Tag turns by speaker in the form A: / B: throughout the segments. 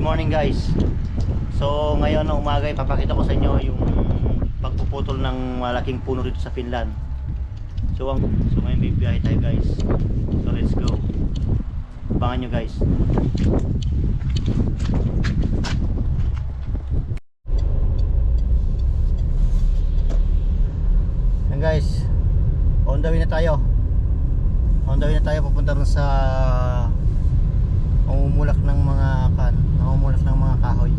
A: morning guys. So ngayon na umaga ipapakita ko sa inyo yung pagpuputol ng malaking puno dito sa Finland. So ngayon may biyahe tayo guys. So let's go. Abangan nyo guys. Yan guys, on the way na tayo. On the way na tayo papunta rin sa namumulak ng mga kahoy.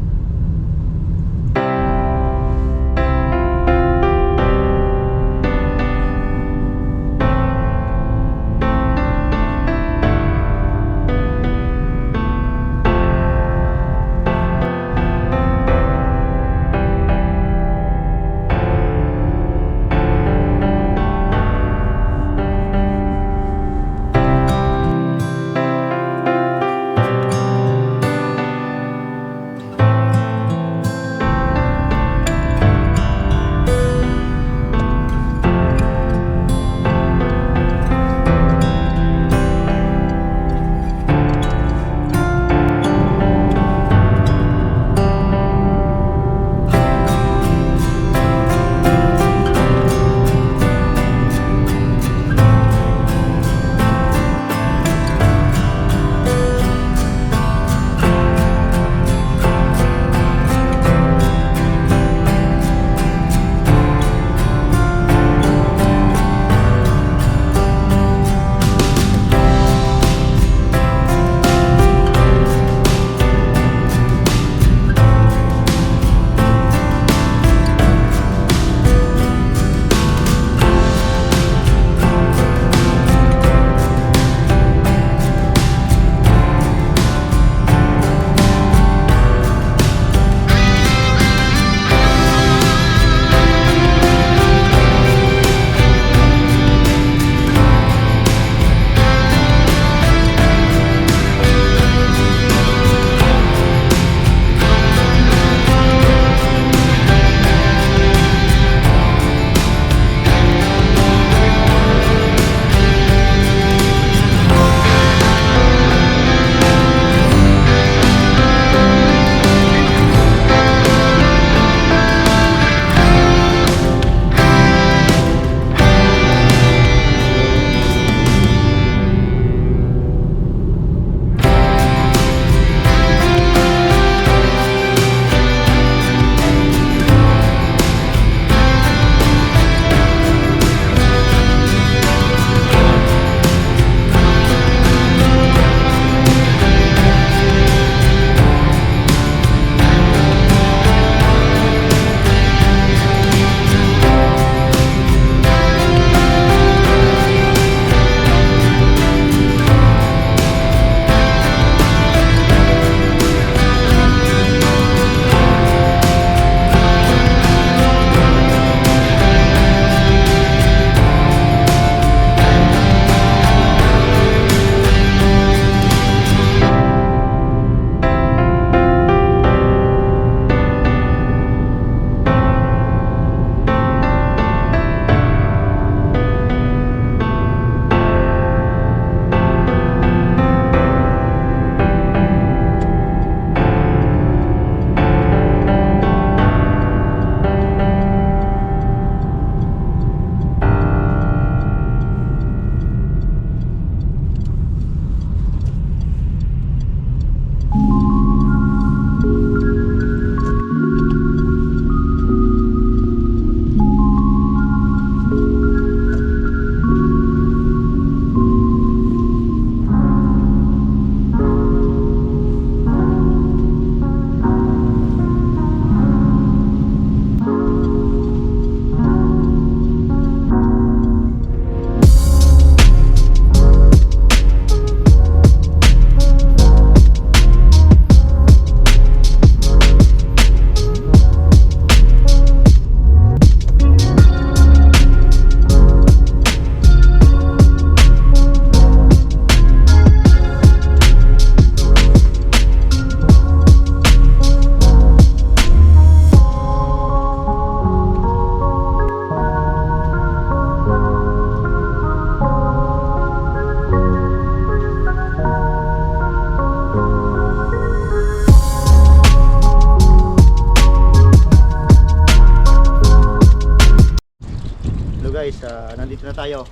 A: nandito na tayo.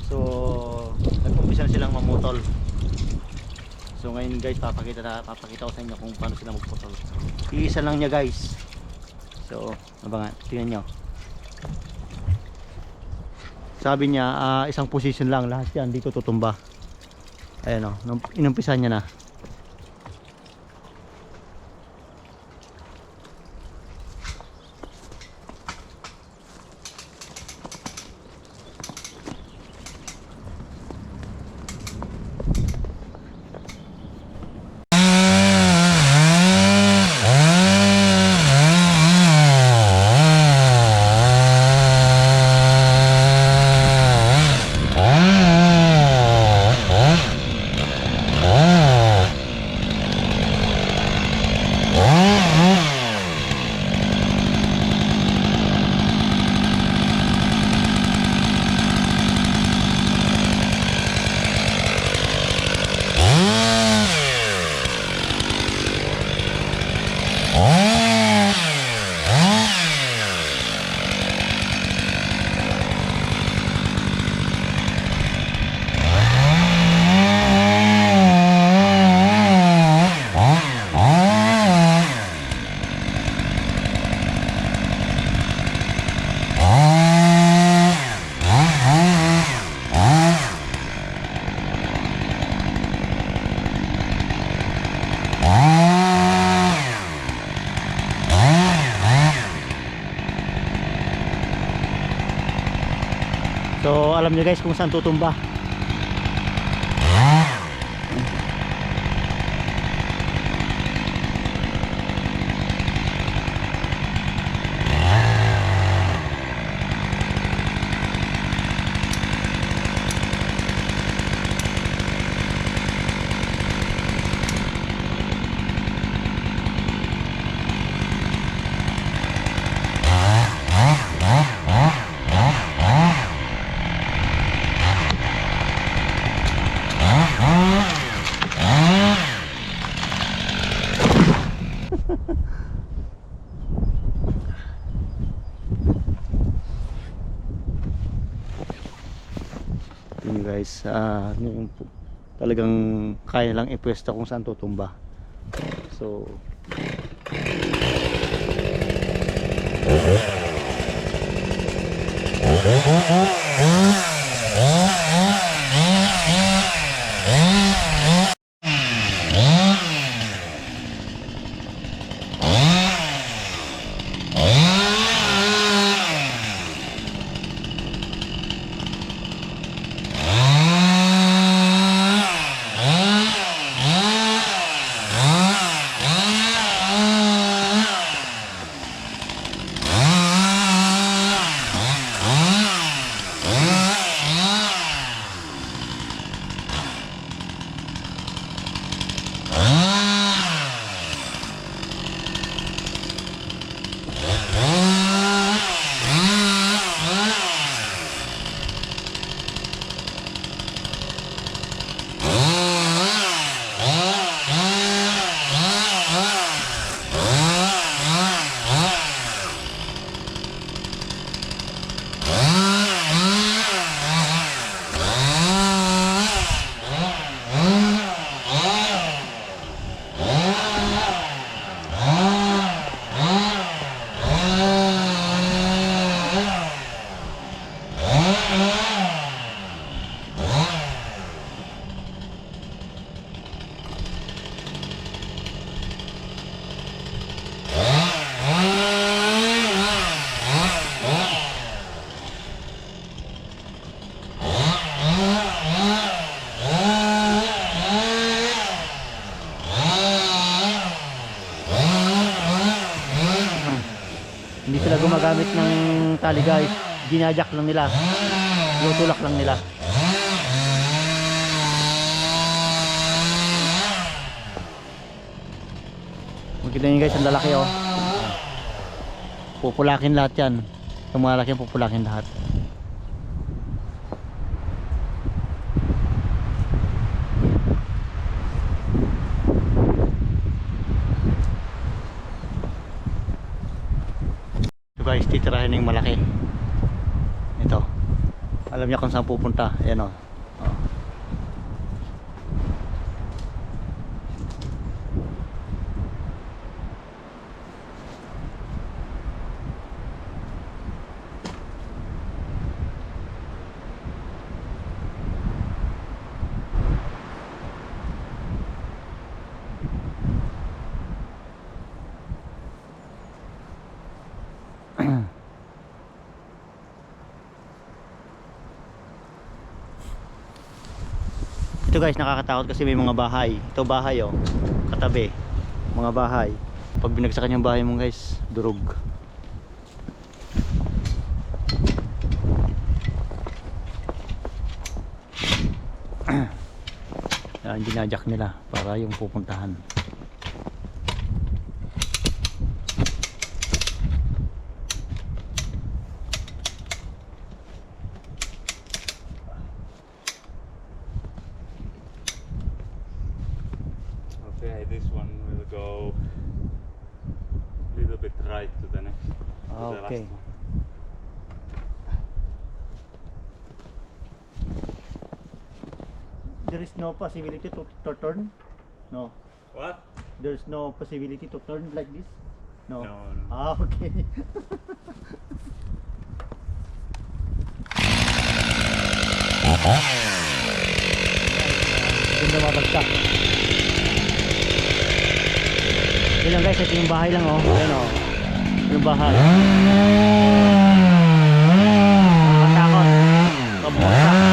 A: So nag-umpisa na silang mamutol. So ngayon guys, papakita ko sa inyo kung paano sila magputol. Iisa lang niya guys. So abangan, tingnan nyo. Sabi niya isang position lang, lahat yan dito tutumba. Ayan o, inumpisan niya na. So alam niyo guys kung saan tutumba. Yun guys, talagang kaya lang ipwesto kung saan tutumba. So hindi sila gumagamit ng tali guys, ginajak lang nila, tutulak lang nila. Maganda yun guys, ang lalaki oh. Pupulakin lahat yan, yung mga laki pupulakin lahat. So guys, titirahin yung malaki ito. Alam niya kung saan pupunta. Ayan o. Oh. Ito guys, nakakatakot kasi may mga bahay. Ito bahay oh, katabi. Mga bahay. Pag binagsakan yung bahay mo guys, durog. Yan, dinajak nila para yung pupuntahan.
B: Okay, this one will go a little bit right to the next. To the
A: Okay.
B: last one.
A: There is no possibility to turn? No.
B: What?
A: There's no possibility to turn like this? No.
B: No.
A: Ah, okay. Ganda mabagsak. Yun lang guys, ito yung bahay lang oh. Ayan oh. Yung bahay. Nakatakot. Pabagsak.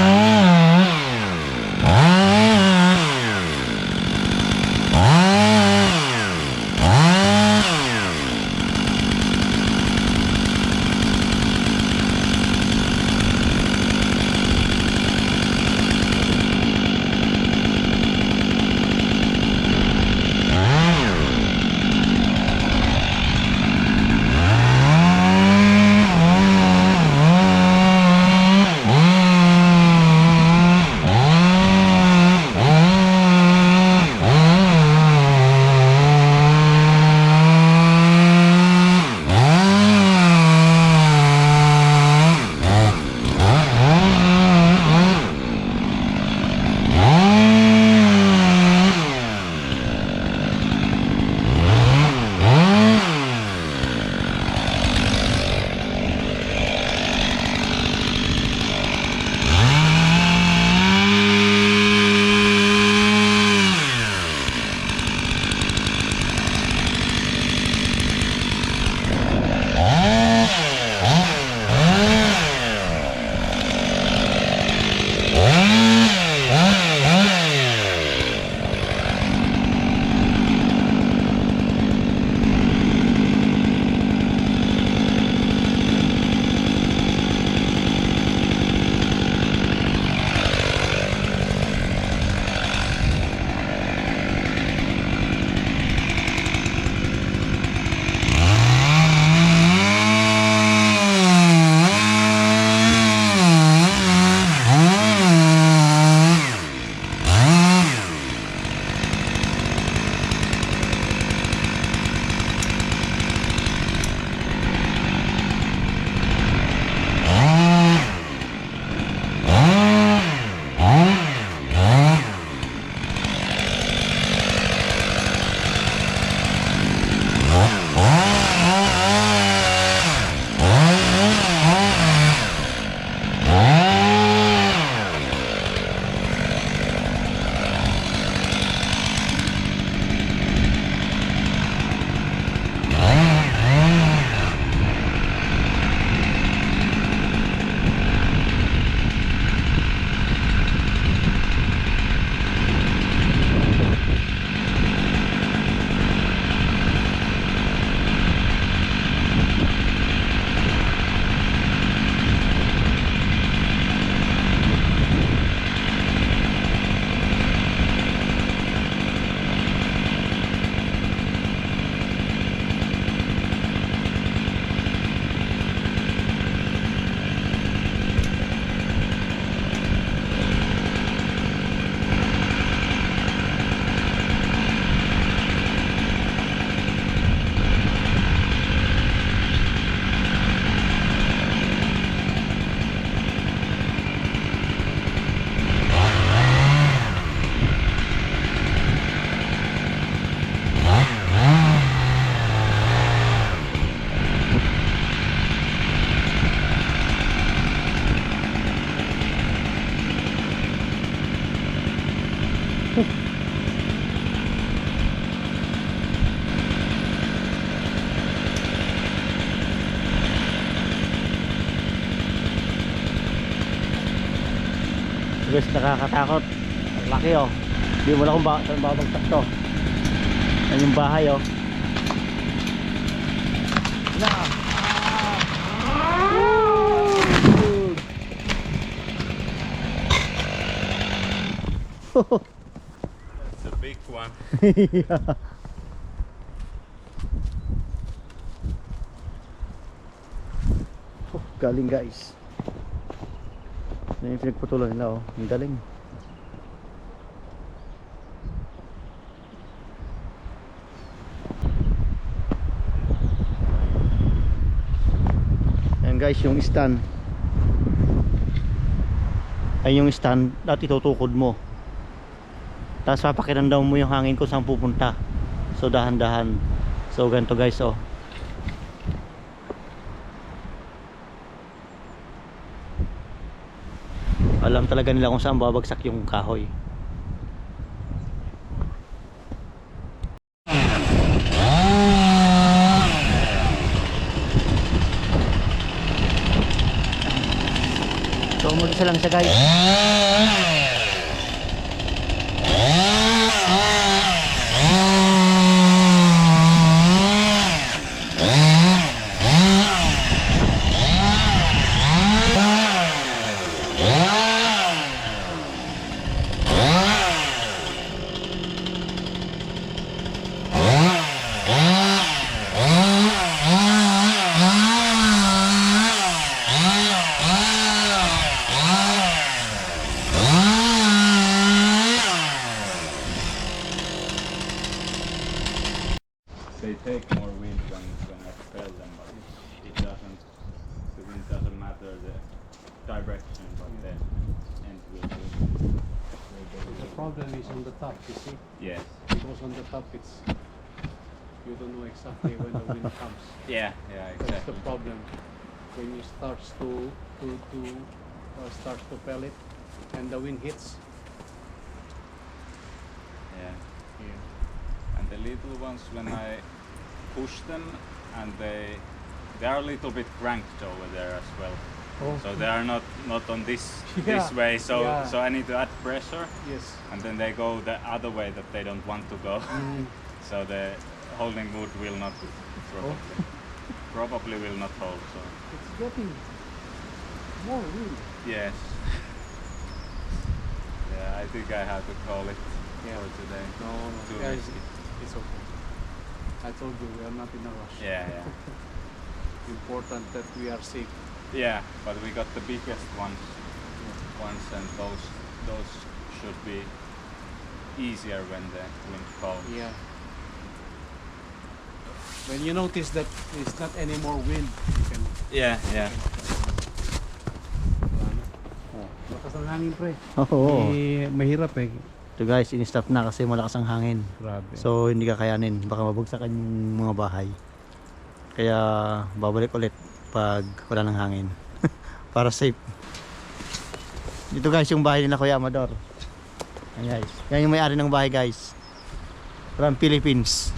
A: Guys, nakakatakot. Ang laki oh. Hindi mo na kung saan babagsak to. Yan yung bahay oh. Na.
B: That's a big one.
A: Yeah. Oh, galing guys. Yan yung pinagputulan nila oh. Ang galing. Yan guys, yung stand. Ay yung stand at itutukod mo. Tapos papakiramdam mo yung hangin kung saan pupunta. So dahan-dahan. So ganito guys oh. Alam talaga nila kung saan babagsak yung kahoy. So umulisa lang siya guys.
B: They take more wind when I spell them, but it doesn't. The wind doesn't matter the direction, but the end will do.
C: The problem is on the top, you see?
B: Yes.
C: Because on the top it's, you don't know exactly when the wind comes.
B: Yeah.
C: That's
B: Exactly.
C: the problem. When you start to start to pellet and the wind hits.
B: Yeah.
C: Yeah.
B: And the little ones, when I push them, and they are a little bit cranked over there as well.
C: Oh.
B: So they are not on this
C: Yeah,
B: this way. So
C: yeah.
B: so I need to add pressure,
C: Yes.
B: and then they go the other way that they don't want to go. So the holding wood will not probably will not hold. So
C: It's getting more wind.
B: yes. Yeah, I think I have to call it
C: Yeah.
B: for today.
C: No,
B: Too
C: yeah,
B: risky.
C: it's okay. I told you we are not in a rush.
B: Yeah.
C: Important that we are safe.
B: Yeah, but we got the biggest ones, and those should be easier when the wind calms.
C: Yeah. When you notice that it's not any more wind, you can.
B: Yeah.
C: Lakas ng hangin, pre.
A: Oo.
C: Mahirap eh.
A: Ito guys, in-stop na kasi malakas ang hangin.
C: Grabe.
A: So hindi kakayanin, baka mabagsakan yung mga bahay. Kaya babalik ulit pag wala ng hangin. Para safe. Dito guys yung bahay nila Kuya Amador. Ayan guys. Yan yung may-ari ng bahay guys. From Philippines.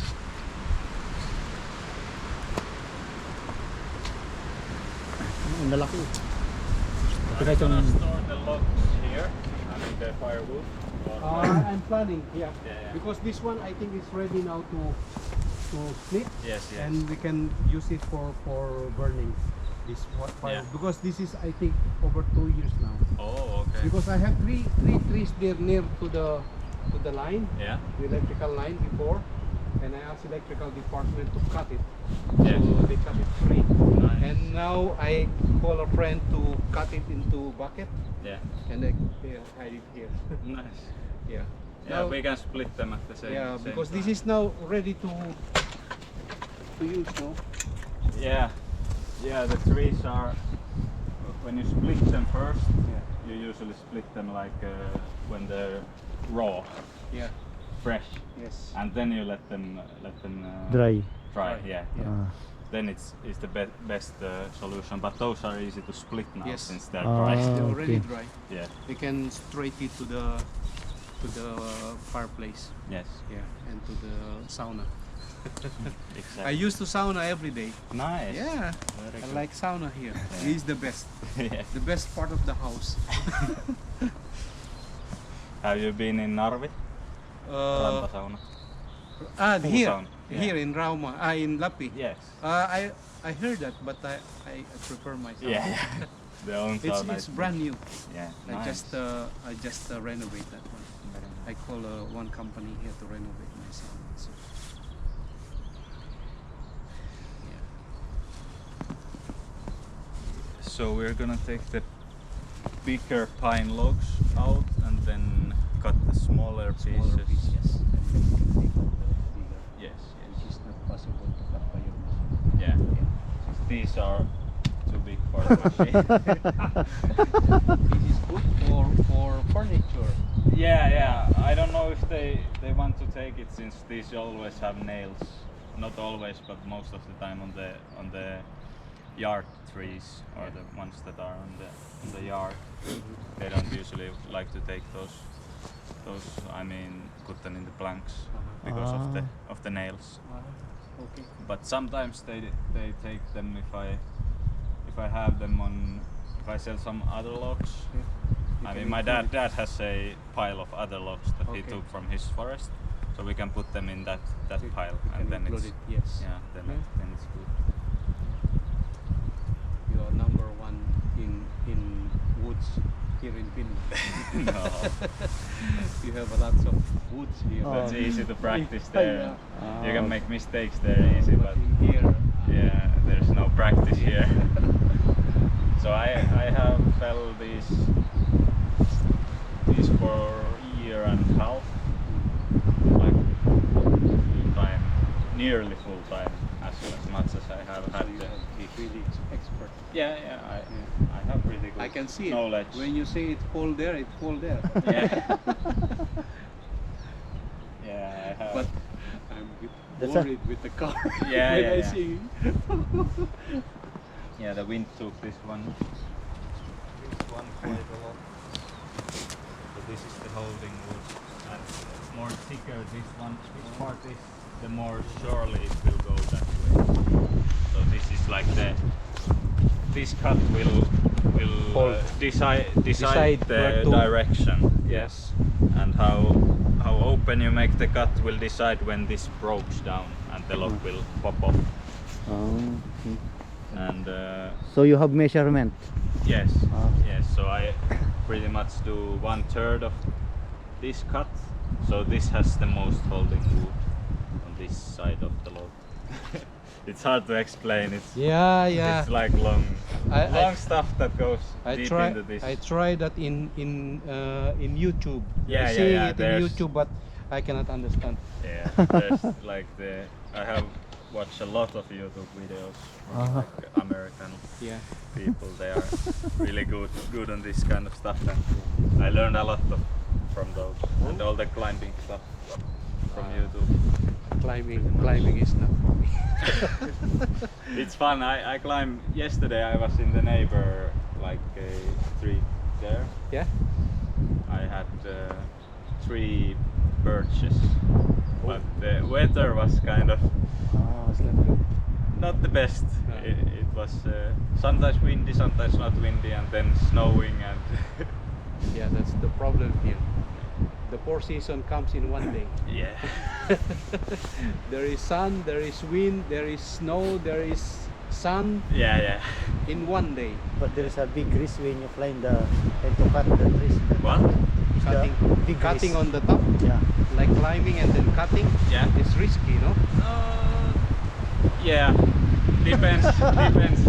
A: Ang lalaki. Ito guys yung
B: Store the logs here, I mean the firewood.
C: I'm planning, yeah.
B: Yeah.
C: Because this one I think is ready now to split,
B: Yes.
C: and we can use it for burning this fire.
B: Yeah.
C: Because this is I think over 2 years now.
B: Oh, okay.
C: Because I have three trees there near to the line,
B: Yeah.
C: the electrical line before, and I asked electrical department to cut it.
B: Yes.
C: So they cut it free.
B: Nice.
C: And now I call a friend to cut it into bucket,
B: Yeah.
C: and they hide it here.
B: Nice.
C: Yeah.
B: Yeah,
C: Now-
B: we can split them at the same.
C: Yeah,
B: same
C: because this
B: time.
C: is now ready to use, no?
B: Yeah. The trees are. When you split them first, you usually split them like when they're raw,
C: Yeah.
B: fresh,
C: Yes.
B: and then you let them
A: dry.
B: dry.
C: Dry.
B: Yeah.
C: Yeah.
B: Then it's the best solution. But those are easy to split now
C: Yes.
B: since they're
A: Ah.
B: dry.
C: They're already
A: okay.
C: dry.
B: Yeah.
C: We can straight it to the fireplace.
B: Yes.
C: Yeah, and to the sauna.
B: Exactly.
C: I used to sauna every day.
B: Nice.
C: Yeah,
B: Very
C: I
B: good.
C: like sauna here.
B: Yeah.
C: It is the best.
B: Yeah.
C: The best part of the house.
B: Have you been in Narvi? Rantasauna. Pool
C: Here,
B: sauna.
C: here in Rauma, in Lappi.
B: Yes.
C: I heard that, but I prefer myself.
B: Yeah. The own sauna.
C: It's brand new.
B: Yeah.
C: I
B: Nice.
C: just renovate that one.
B: Very nice.
C: I call one company here to renovate my sauna. So, yeah.
B: So we're gonna take the bigger pine logs out and then cut the smaller pieces.
C: Smaller pieces, and then you can take out the bigger.
B: Yes,
C: Which
B: yes.
C: is not possible to cut by your machine.
B: Yeah.
C: Yeah.
B: These are too big for the machine.
C: This is good for furniture.
B: Yeah. I don't know if they want to take it since these always have nails. Not always, but most of the time on the yard trees or the ones that are on the yard. They don't usually like to take those. I mean, put them in the planks because of the nails.
C: Okay.
B: But sometimes they take them if I have them on, if I sell some other logs.
C: Yeah.
B: I mean, my dad has a pile of other logs that he
C: Okay.
B: took from his forest, so we can put them in that pile,
C: You
B: and
C: can
B: then
C: include
B: it's
C: it, yes.
B: yeah, then
C: Yeah.
B: then it's good.
C: You are number one in woods here in Finland.
B: No,
C: You have lots of woods here.
B: that's easy to practice
C: Yeah.
B: there. You can make mistakes there easy, but
C: in here,
B: yeah, there's no practice here. So I have fell these for a year and a half, like full time, nearly full time, as much as I have
C: so
B: had.
C: you have to be really expert.
B: Yeah, I have really good
C: I can see
B: knowledge.
C: it. When you say it fall there, it fall there.
B: Yeah. Yeah, I have.
C: But I'm a bit
A: That's
C: worried with the car.
B: Yeah,
C: when
B: yeah,
C: I
B: yeah.
C: see
B: Yeah, the wind took this one quite a lot. So this is the holding wood, and more thicker this one. Which part is, the more surely it will go that way. So this is like this cut will
C: Hold.
B: decide
C: Decide
B: the
C: where to-
B: direction. Yes, and how open you make the cut will decide when this breaks down and the log will pop off. And
A: So you have measurement.
B: yes,
A: Ah.
B: yes. So I pretty much do 1/3 of this cut. So this has the most holding wood on this side of the log. It's hard to explain. It's
C: Yeah.
B: it's like long
C: I-
B: stuff that goes
C: I
B: deep
C: try.
B: into this.
C: I try that in YouTube.
B: Yeah,
C: I see
B: yeah,
C: it
B: there's-
C: in YouTube, but I cannot understand.
B: Yeah, there's like I have watched a lot of YouTube videos from like American
C: Yeah.
B: people. They are really good on this kind of stuff, and I learned a lot from those and all the climbing stuff from YouTube.
C: Climbing is not for me.
B: It's fun. I climbed yesterday. I was in the neighbor like a tree there.
C: Yeah.
B: I had 3 birches, but the weather was kind of
C: It's not good.
B: not the best.
C: No.
B: It was sometimes windy, sometimes not windy, and then snowing and
C: Yeah, that's the problem here. The 4 season comes in one day.
B: yeah.
C: There is sun, there is wind, there is snow, there is sun
B: Yeah.
C: in one day.
A: But there is a big risk when you climb and to cut the trees.
B: What?
A: Is the big
C: Cutting
A: risk.
C: on the top,
A: Yeah.
C: like climbing and then cutting.
B: Yeah.
C: It's risky, no?
B: Yeah. Depends. Depends.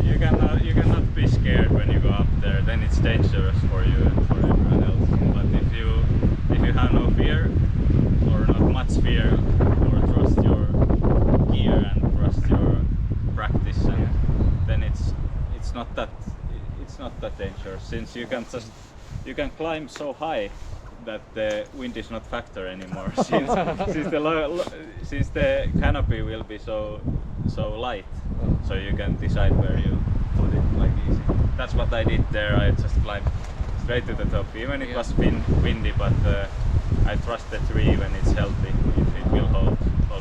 B: You cannot be scared when you go up there. Then it's dangerous for you and for everyone else. But if you have no fear or not much fear, or trust your gear and trust your practice, and then it's not that dangerous, since you can climb so high that the wind is not factor anymore, since the canopy will be so light, so you can decide where you put it like easy. That's what I did there. I just climbed straight to the top, even it was windy, but I trust the tree when it's healthy. It will hold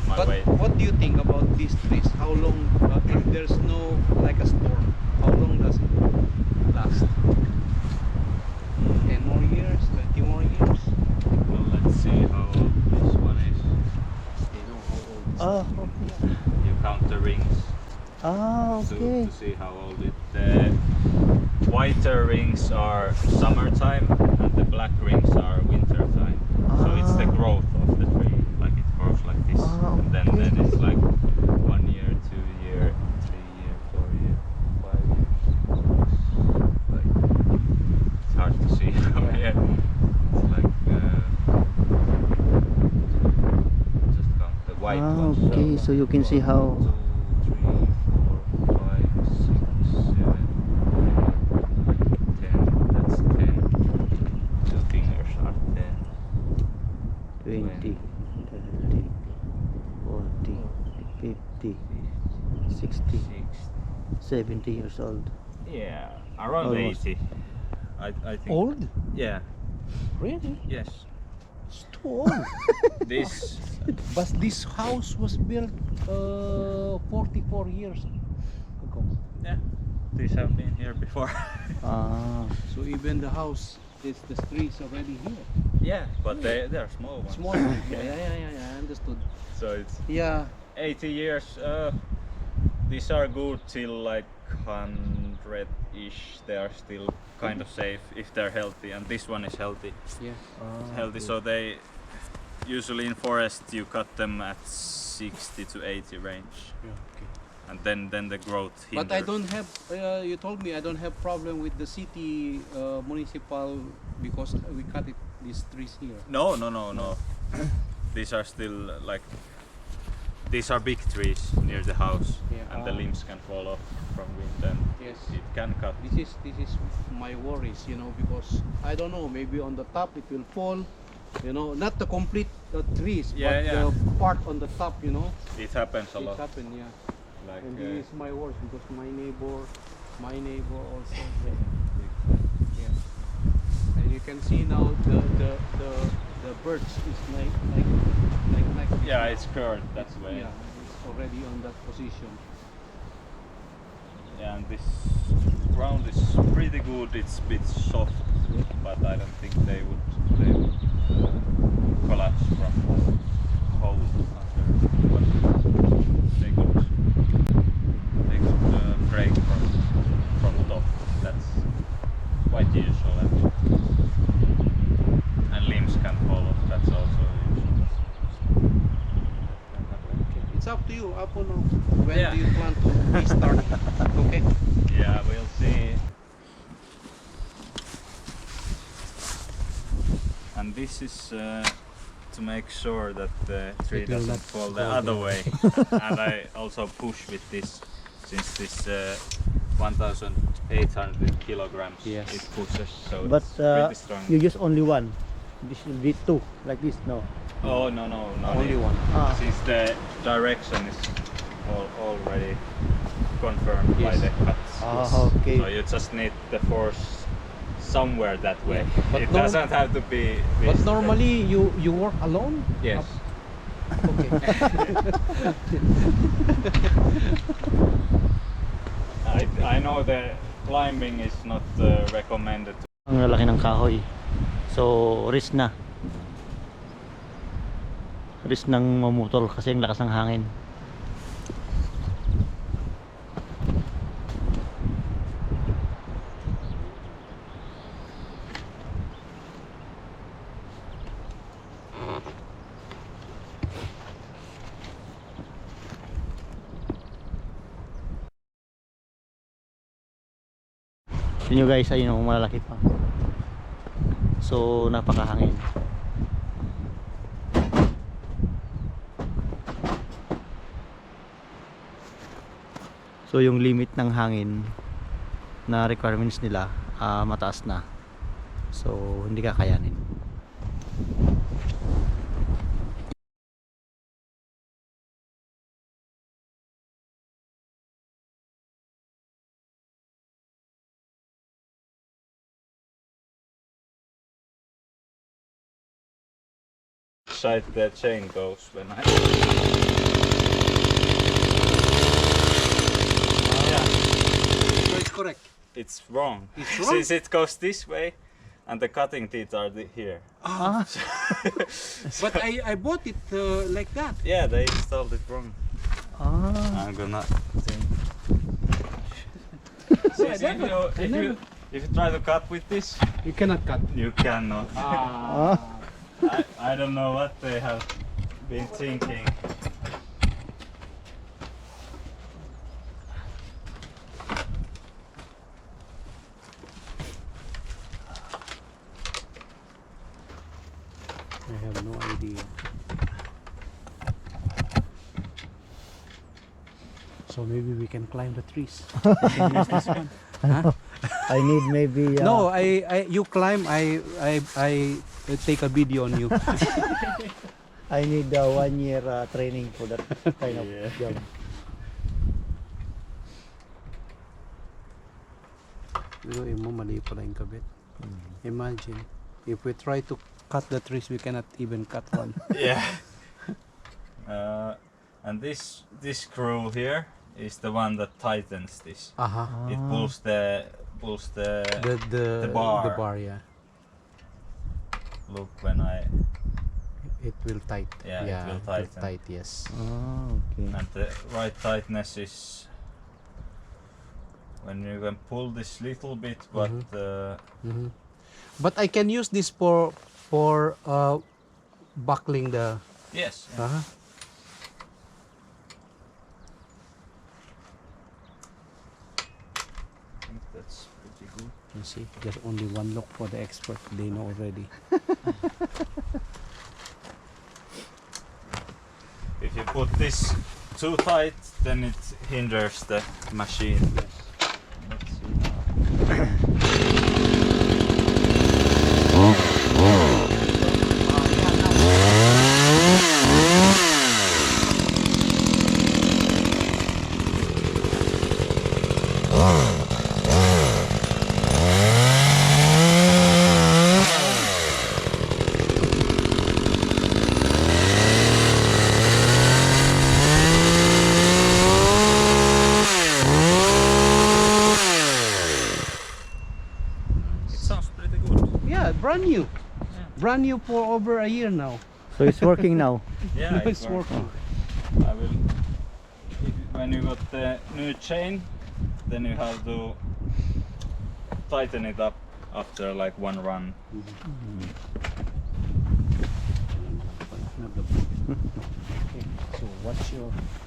B: my
C: But
B: weight.
C: what do you think about these trees? How long, if there's no like a storm, how long does it last? 10 more years, 20 more years.
B: Well, let's see how old this one is.
C: They know how old it's
A: Ah,
B: You count the rings
A: okay.
B: to see how old it. The whiter rings are summertime and the black rings are winter time. So it's the growth of the tree, like it grows like this. And then it's like 1 year, 2 year, 3 year, 4 year, 5 years. Like, it's hard to see from here. It's like just count the white ones.
A: Okay, so you can see how
B: 2, 3, 4, 5, 6, 7, 8, 10. That's 10. 2 fingers are 10.
A: 20, 30, 40, 50, 60, 70 years old.
B: Yeah, around
A: Almost.
B: 80. I think.
C: Old?
B: Yeah.
C: Really?
B: Yes.
C: It's too old.
B: This.
C: But this house was built 44 years ago.
B: Yeah. These have been here before.
C: So even the house, the trees already here.
B: Yeah, but they're small ones.
C: Small. Yeah, I understood.
B: So it's
C: Yeah.
B: 80 years. These are good till like 100-ish. They are still kind of safe if they're healthy, and this one is healthy.
C: Yeah.
B: Healthy. So they usually in forest you cut them at 60 to 80 range,
C: Yeah. Okay.
B: and then the growth hinders.
C: But I don't have. You told me I don't have problem with the city municipal because we cut it these trees here.
B: No. These are still like. These are big trees near the house,
C: Yeah.
B: and the limbs can fall off from wind, and
C: Yes.
B: it can cut.
C: This is my worries, because I don't know, maybe on the top it will fall, not the complete trees,
B: Yeah,
C: but
B: yeah.
C: the part on the top,
B: It happens a
C: it
B: lot.
C: happened, yeah.
B: Like
C: And this is my worries because my neighbor also, yeah. And you can see now the birds is like this
B: yeah,
C: now.
B: it's curved that way.
C: Yeah, it's already on that position.
B: Yeah, and this ground is pretty good. It's a bit soft, but I don't think they would collapse from hole under. But they could break from top. That's quite usual, and limbs can fall off. That's also usual.
C: It's up to you, Apo, now. When
B: Yeah.
C: do you plan to restart? Okay.
B: Yeah, we'll see. And this is to make sure that the tree
C: It will
B: doesn't
C: not
B: fall the
C: fall
B: other
C: down.
B: way. And I also push with this, since this 1,800 kilograms,
C: Yes.
B: it pushes, so
A: But
B: it's pretty strong.
A: you use only one. This should be two, like this, no?
B: Oh no, not
C: Only
B: it.
C: one.
B: Since the direction is already confirmed by
C: Yes.
B: the cuts.
A: Okay.
B: So you just need the force somewhere that way.
C: But
B: It
C: norm-
B: doesn't have to be this
C: But
B: way.
C: normally you work alone?
B: Yes.
C: Okay.
B: I know the climbing is not recommended.
A: Ang lalaki ng kahoy. So, risk na. Risk ng mamutol kasi ang lakas ng hangin. Yun nyo guys, ayun o, malalaki pa. So, napakahangin. So, yung limit ng hangin na requirements nila, mataas na. So, hindi kakayanin.
B: Side the chain goes when I.
C: So it's correct.
B: It's wrong.
C: It's wrong?
B: Since it goes this way, And the cutting teeth are here.
C: Ah. But I bought it like that.
B: Yeah, they installed it wrong.
A: Ah.
B: I'm gonna think. See, if you try to cut with this,
C: You cannot cut.
B: you cannot.
C: Ah.
B: I don't know what they have been thinking.
C: I have no idea. So maybe we can climb the trees. We can use this one. Huh?
A: I need maybe.
C: No, you climb. I take a video on you.
A: I need 1 year training for that kind of job.
C: Mali pala yung kabit. Imagine if we try to cut the trees, we cannot even cut one.
B: Yeah. And this screw here is the one that tightens this. It pulls the bar.
C: The bar, yeah.
B: Look when
C: It will tight.
B: Yeah, it will tighten.
C: Tight, yes.
A: Oh, okay.
B: and the right tightness is when you can pull this little bit, but
C: But I can use this for buckling the.
B: yes. Yeah. I think that's pretty good.
C: You see, there's only one look for the expert. They know already.
B: If you put this too tight, then it hinders the machine. Let's see now.
C: Brand new. Brand new for over a year now.
A: So it's working now.
B: Yeah,
C: It's working.
B: I will. When you got the new chain, then you have to tighten it up after like one run.
C: Okay, so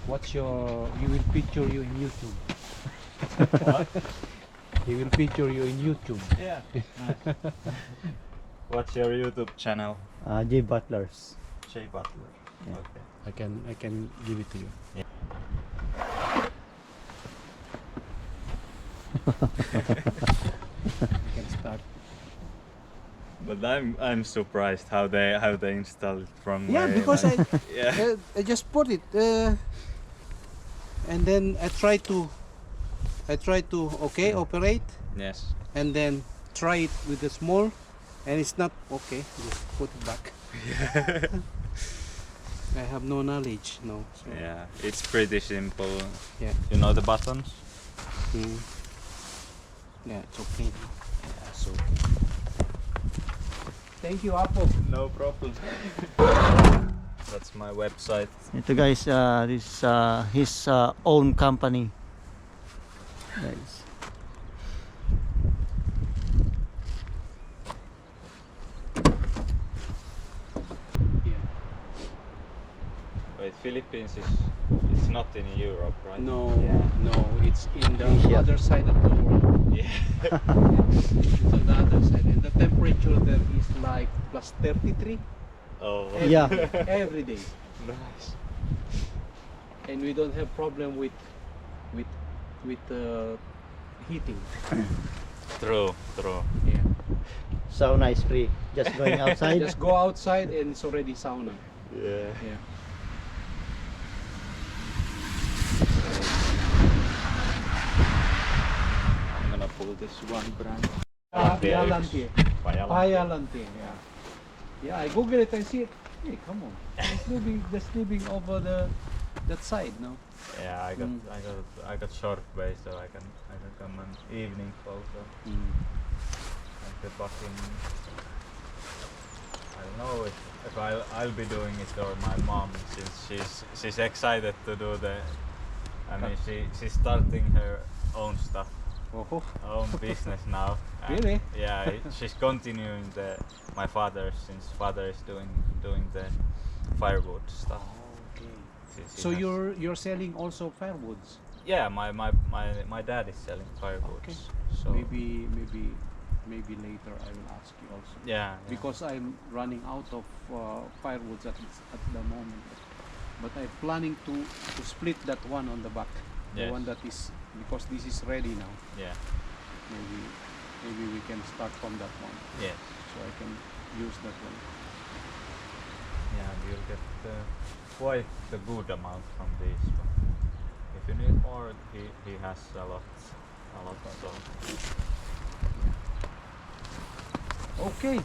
C: what's your you will feature you in YouTube.
B: What?
C: He will feature you in YouTube.
B: Yeah. Nice. What's your YouTube channel?
A: JBOTTLE'Z.
B: JBOTTLE'Z.
A: Yeah.
B: Okay.
C: I can give it to you.
B: Yeah.
C: You can start.
B: But I'm surprised how they install it from.
C: Yeah,
B: way,
C: because
B: like, yeah.
C: I just put it and then I try to operate,
B: Yes.
C: and then try it with the small, and it's not okay. Just put it back. I have no knowledge, no. So,
B: Yeah, it's pretty simple.
C: yeah.
B: You know the buttons?
C: Mm. Yeah, it's okay.
B: Yeah, it's okay.
C: Thank you, Apo.
B: No problem. That's my website.
A: Ito guys, this is his own company. Guys.
C: Yeah.
B: Wait, Philippines it's not in Europe, right?
C: No,
B: Yeah.
C: no, it's in the
A: Asia.
C: other side of the world.
B: Yeah.
C: It's on the other side, and the temperature there is like plus 33
B: Oh.
A: Yeah.
C: every day,
B: Nice.
C: and we don't have problem with heating.
B: True.
C: Yeah.
A: Sauna is free. Just going outside.
C: Just go outside and it's already sauna.
B: Yeah.
C: Yeah.
B: I'm gonna pull this one brand.
C: Payalantie.
B: Payalantie.
C: Payalantie. Yeah. Yeah. I Google it. I see it. Hey, come on. It's living over that side, no?
B: Yeah, I got short way, so I can come on evening also. like the fucking. I don't know if I'll be doing it or my mom, since she's excited to do the. I mean, she's starting her own stuff,
C: Oh,
B: own business now. And
C: Really?
B: Yeah, she's continuing my father's, since father is doing the firewood stuff.
C: okay.
B: She
C: So
B: has-
C: you're selling also firewoods?
B: Yeah, my dad is selling firewoods.
C: Okay.
B: So
C: Maybe later I will ask you also.
B: yeah.
C: Because I'm running out of firewoods at the moment. But I'm planning to split that one on the back. The
B: Yes.
C: one that is, because this is ready now.
B: Yeah.
C: Maybe we can start from that one.
B: Yes.
C: So I can use that one.
B: Yeah, you'll get quite a good amount from this. But if you need more, he has a lot. So
C: Okay.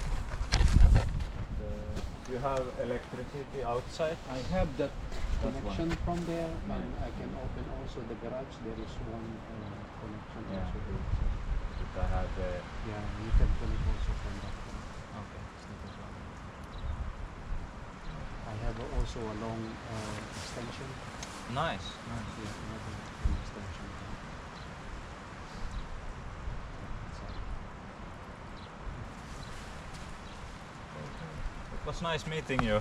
B: you have electricity outside.
C: I have that
B: That
C: connection
B: one.
C: from there, and I can open also the garage. There is one connection
B: Yeah.
C: also there.
B: I have the.
C: Yeah, you can connect also from that one.
B: Okay.
C: It's not a problem. I have also a long extension.
B: Nice.
C: Yeah, another an extension.
B: It was nice meeting you.